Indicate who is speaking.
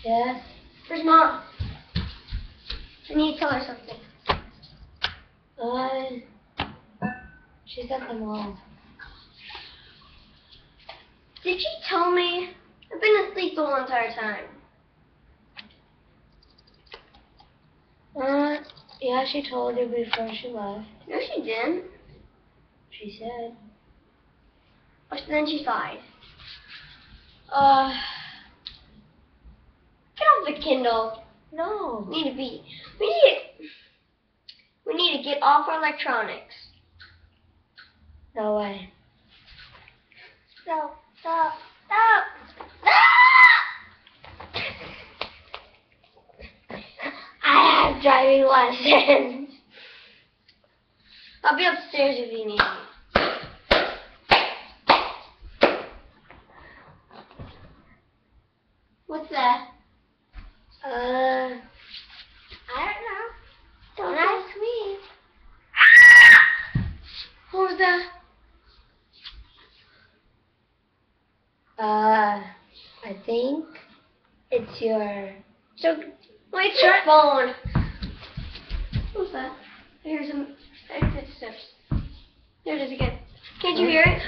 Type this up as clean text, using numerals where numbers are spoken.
Speaker 1: Yes?
Speaker 2: Where's Mom? I need to tell her something.
Speaker 1: She's at the mall.
Speaker 2: Did she tell me? I've been asleep the whole entire time.
Speaker 1: Yeah, she told you before she left.
Speaker 2: No, she didn't.
Speaker 1: She said.
Speaker 2: Oh, so then she lied. Get off the Kindle.
Speaker 1: No.
Speaker 2: We need to get off our electronics.
Speaker 1: No way.
Speaker 2: Stop. Ah! I have driving lessons. I'll be upstairs if you need me. What's that? I don't know. Don't ask me. What was that?
Speaker 1: I think it's your...
Speaker 2: Wait, it's your phone. What's that? Here's some footsteps. There it is again. Can't you hear it?